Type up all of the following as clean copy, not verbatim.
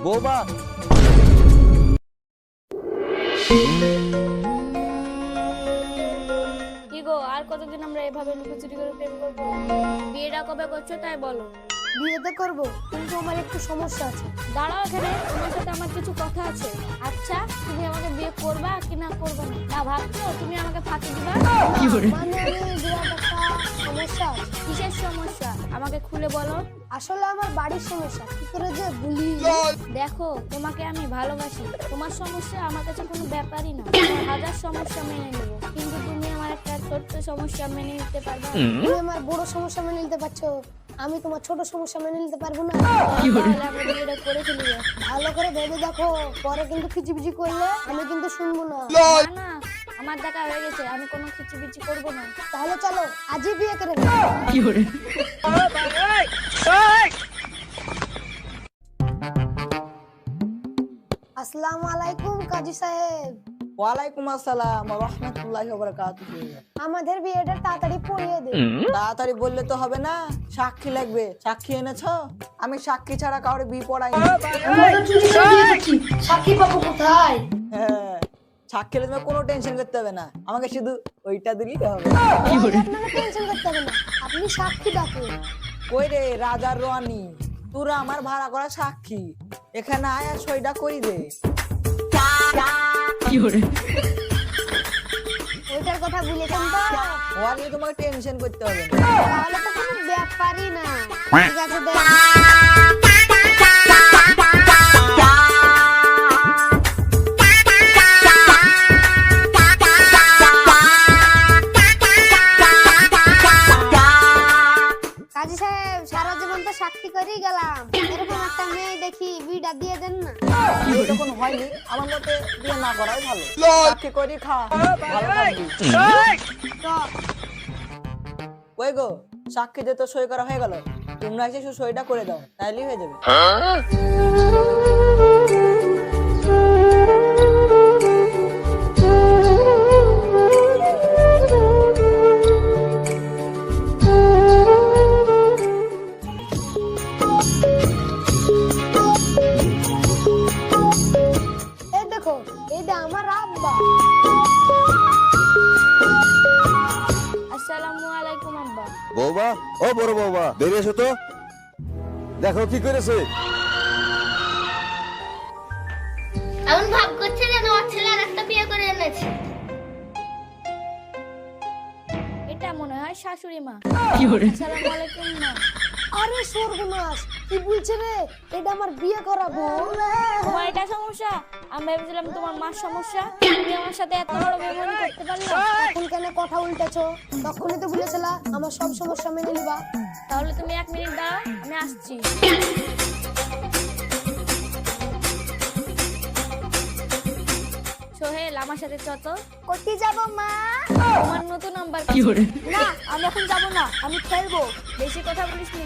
বৌমা কি গো, আর কতদিন আমরা এভাবে লুকোচুরি করে প্রেম করবো? বিয়েটা কবে করছো তাই বলো। বিয়ে তো করবো, কিন্তু আমার একটু সমস্যা আছে। দাঁড়াও এখানে, তোমার সাথে আমার কিছু কথা আছে। আচ্ছা, তুমি আমাকে বিয়ে করবা কি না করবে না? না ভাবছো তুমি আমাকে ফাঁকি দিবা? মানে আমি বিরাট একটা সমস্যা আছে। কিসের সমস্যা আমাকে খুলে বলো। আসলে আমার বাড়ির সমস্যা, কি করে যে বলি। দেখো, তোমাকে আমি ভালোবাসি, তোমার সমস্যা আমার কাছে কোনো ব্যাপারই না। আমার হাজার সমস্যা মেনে নেবো, কিন্তু তুমি আমার একটা ছোট্ট সমস্যা মেনে নিতে পারবে না। তুমি আমার বড় সমস্যা মেনে নিতে পারছো, আমি তোমার ছোট সমস্যা মেনে নিতে পারবো না। তাহলে আমরা বিয়েটা করে ফেলবো। ভালো করে ভেবে দেখো, পরে কিন্তু খিচিবিচি করলে আমি কিন্তু শুনবো না। না না, আমার দেখা হয়ে গেছে, আমি কোনো খিচিবিচি করবো না। তাহলে চলো আজই বিয়ে করে ফেলি। আসসালামু আলাইকুম কাজী সাহেব। ওয়ালাইকুম আসসালাম ওয়া রাহমাতুল্লাহি ওয়া বারাকাতুহু। আমাদের বিয়েটা তাড়াতাড়ি পড়িয়ে দে। তাড়াতাড়ি বললে তো হবে না, সাক্ষী লাগবে। সাক্ষী এনেছো? আমি সাক্ষী ছাড়া কাউরে বিয়ে পড়াই না। আমরা তো চুরি করে বিয়ে করছি, সাক্ষী পাবো কোথায়? হ্যাঁ, সাক্ষী হলে তোমার কোনো টেনশন করতে হবে না, আমাকে শুধু ওইটা দিলেই হবে। আপনারা টেনশন করতে হবে না, আপনি সাক্ষী ডাকুন। কই রে রাজার রানী, তোরা আমার ভাড়া করা সাক্ষী, এখানে আয় আর সইটা করি দে। ওইটার কথা ভুলেছেন তো? ওর নিয়ে তোমাকে টেনশন করতে হবে না। তাহলে তো কোনো ব্যাপারই না। ঠিক আছে দেখ। কাজী সাহেব, সারা জীবন তো সাক্ষী করেই গেলাম, এরকম একটা মেয়ে দেখি বিয়েটা দিয়ে দেন না। বিয়ে যখন হয়নি, আমার মতে বিয়ে না করাই ভালো। সাক্ষী করি খা, ভালো থাকবি। তো ওই গো, সাক্ষী যে তো সই করা হয়ে গেল, তোমরা এসে শুধু সইটা করে দাও, তাইলেই হয়ে যাবে। এই দেখো, এইটা আমার আব্বা। আসসালামু আলাইকুম আব্বা। বৌমা, ও বড় বৌমা, বেরিয়ে এসো তো, দেখো কি করেছে। এমন ভাব করছে যেন আমার ছেলে আর একটা বিয়ে করে এনেছে। এটা মনে হয় শাশুড়ি মা। আসসালামু আলাইকুম মা। আরে সর্বনাশ, কি বলছে রে? এটা আমার বিয়ে করাবো। তোমার এটা সমস্যা? আমি ভেবেছিলাম তোমার মার সমস্যা। তুমি আমার সাথে এত বড় বেমানি করতে পারলে? এখন কেন কথা উল্টেছো? তখনই তো বলেছিলা আমার সব সমস্যা মেনে নিবা। তাহলে তুমি 1 মিনিট দাও, আমি আসছি। সোহেল, আমার সাথে চত। কোথায় যাব মা? তোমার নতুন নাম্বার। না, আমি এখন যাব না, আমি খেলবো। বেশি কথা বলিস নি।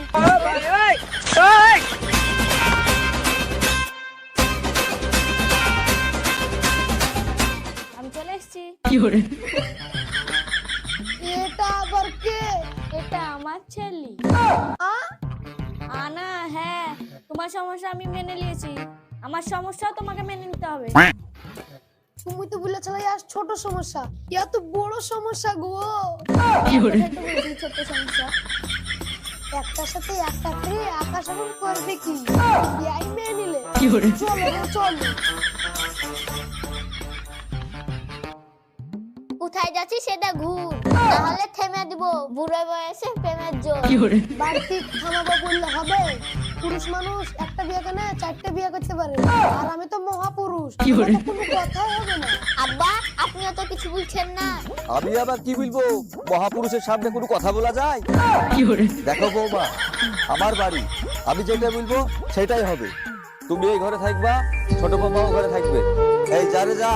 আমি চলে এসেছি। এটা আবার কে? এটা আমার ছেলে। আ? আনা, হ্যাঁ, তোমার সমস্যা আমি মেনে নিয়েছি, আমার সমস্যাও তোমাকে মেনে নিতে হবে। তুমি তো বলেছিলে আর ছোট সমস্যা, ইয়া তো বড় সমস্যা গো। কোথায় তো বলছি ছোট্ট সমস্যা। একটার সাথে একটা ফ্রি, আকাশ এখন করবে কি? বিয়াই মেনে নিলে। চলো রে, চলো। কোথায় যাচ্ছি সেটা ঘুর, তাহলে থেমে দিব বুড়ো বয়সে প্রেমের জোর। বাড়তি থামাবো বললে হবে? পুরুষ মানুষ একটা বিয়ে কেন 4টে বিয়ে করতে পারে, আর আমি তো মহাপুরুষ, আমার তো কোনো কথাই হবে না। আব্বা, আপনিও তো কিছু বলছেন না। আমি আবার কি বলবো, মহাপুরুষের সামনে কোনো কথা বলা যায়? দেখো বৌমা, আমার বাড়ি, আমি যেটা বলবো সেটাই হবে। তুমি এই ঘরে থাকবা, ছোট বৌমাও ঘরে থাকবে। এই যা রে যা।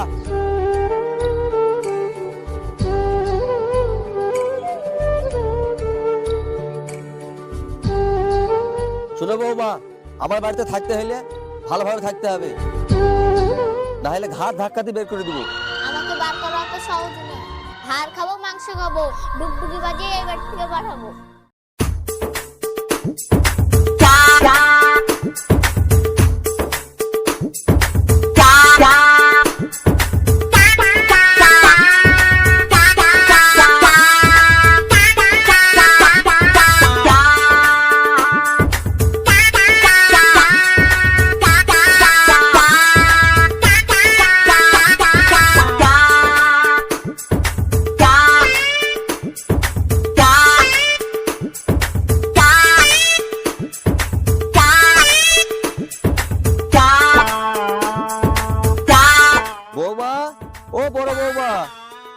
শোনো বৌমা, আমার বাড়িতে থাকতে হলে ভালোভাবে থাকতে হবে, না হলে ঘাট ধাক্কা দিয়ে বের করে দিব। আমাকে বার করা তো সহজ না, হাড় খাবো, মাংস খাবো, ডুগডুগি বাজিয়ে এই বাড়ি থেকে পাঠাবো।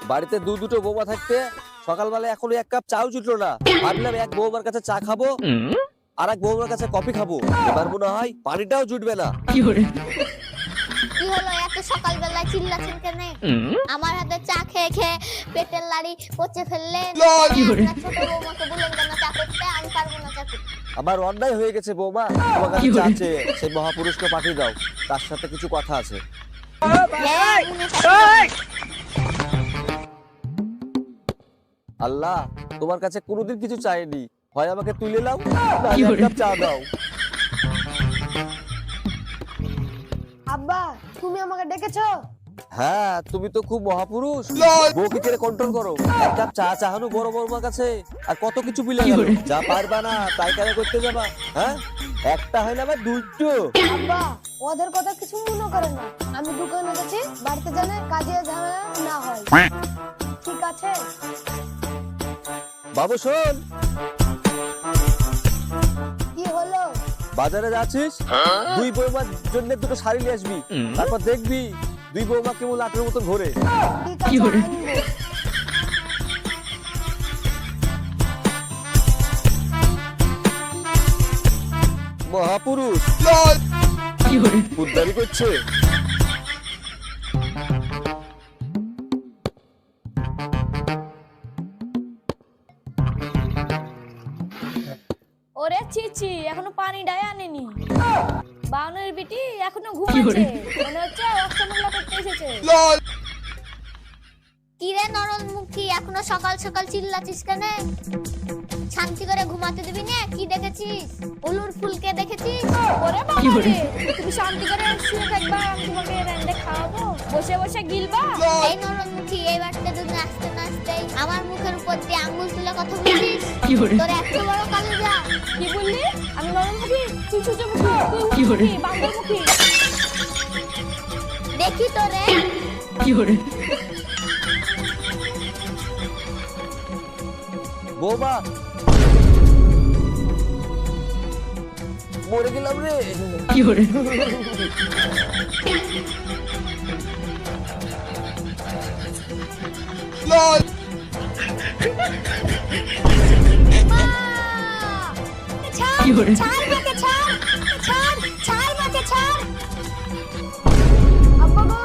বাড়িতে দুটো বৌমা থাকতে সকালবেলা এখনো এক কাপ চাও জুটলো না। ভাবলাম এক বৌমার কাছে চা খাবো আর এক বৌমার কাছে কফি খাবো, এবার মনে হয় পানিটাও জুটবে না। কি হলো এত সকালবেলা চিল্লাছেন কেন? আমার হাতে চা খেয়ে খেয়ে পেটের লাড়ি পচে ফেললেন। আপনার ছোট বৌমাকে বললেন কেন চা করতে? আমি পারবো না চা করতে। আমার অন্যায় হয়ে গেছে বৌমা, তোমার কাছে চা চেয়ে সেই মহাপুরুষকে পাঠিয়ে দাও, তার সাথে কিছু কথা আছে। হ্যাঁ, মনে থাকে। আল্লাহ তোমার কাছে কোনোদিন কিছু চাইনি, হয় আমাকে তুলে নাও না এক কাপ চা দাও। আব্বা তুমি আমাকে ডেকেছো? হ্যাঁ তুমি তো খুব মহাপুরুষ, বউকে ছেড়ে কন্ট্রোল করো। এক কাপ চা চাহানো বড় বড়মার কাছে, আর কত কিছু বিলে গেল। যা পারবা না তাই কেন করতে যাবা? হ্যাঁ একটা হয় না আবার দুটো। আব্বা ওদের কথা কিছু মনে করে না, আমি দোকানে গেছি, বাড়িতে জানে কাজে ঝামেলা না হয়। ঠিক আছে বাবু শোন, কি হলো? বাজারে যাচ্ছিস, দুই বৌমার জন্য দুটো শাড়ি নিয়ে আসবি, তারপর দেখবি দুই বৌমা কেমন লাটের মতো ঘোরে। ঠিক আছে আনবো। মহাপুরুষ উদ্ধারি করছে। ওরে চিচি, এখনো পানি ডায় আনেনি। বাউনের বিটি এখনো ঘুমাচ্ছে, মনে হচ্ছে অষ্টমঙ্গলা করতে এসেছে। কি রে নরল মুখী, এখনো সকাল সকাল চিল্লাছিস কেন? শান্তি করে ঘুমাতে দিবি না? কি দেখেছিস? উলুর ফুলকে দেখেছিস? ওরে বাবা রে, তুমি শান্তি করে শুয়ে থাকবা, আমি তোমাকে রেন্ডে খাওয়াবো, বসে বসে গিলবা। এই নরল মুখী, এই বাড়িতে তুই নাচতে নাচতেই আমার মুখের উপর দিয়ে আঙ্গুল তুলে কথা বলছিস। তোর এত বড় কলেজা। কি বললি? আমি নরমুখী, তুই সূর্যমুখী, তুই উটমুখী, বান্দরমুখী। দেখি তোরে। বৌমা মরে গেলাম রে। ছাড় মাকে ছাড়, ছাড়, ছাড় মাকে ছাড়। আব্বা গো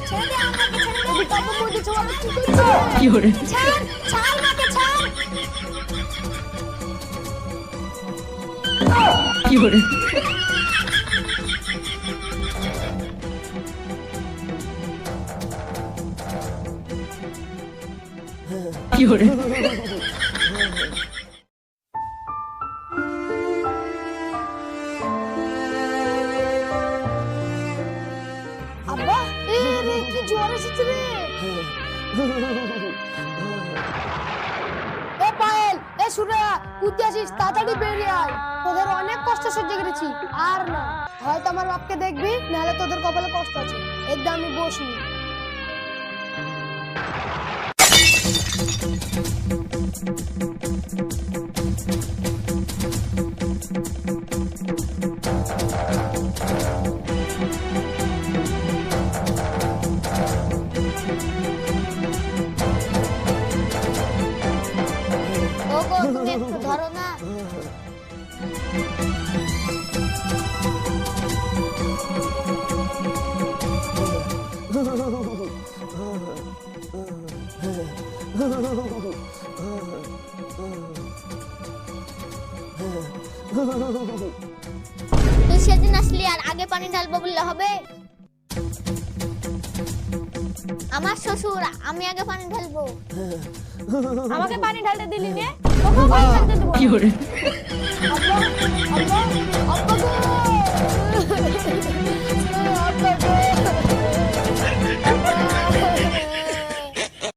ছেড়ে দে আমাকে, ছেড়ে দে। আব্বা বলতে ছো আমি কি করছি? ছাড়, ছাড় মাকে ছাড়। আব্বা এ রে কি জ্বর এসেছে রে। এ পায়েল, এ সুরা, কুতি আসিস, তাড়াতাড়ি বেরিয়ে আয়। তোদের অনেক কষ্ট সহ্য করেছি, আর না। হয়তো আমার বাপকে দেখবি, নাহলে তোদের কপালে কষ্ট আছে। একদম আমি বসনি। ওগো তুমি একটু ধরো না। তুই সেদিন আসলি আর আগে পানি ঢালবো বললে হবে? আমার শ্বশুর, আমি আগে পানি ঢালবো। আমাকে পানি ঢালতে দিলি নে, তোকেও পানি ঢালতে দেবো। আব্বা আব্বা আব্বা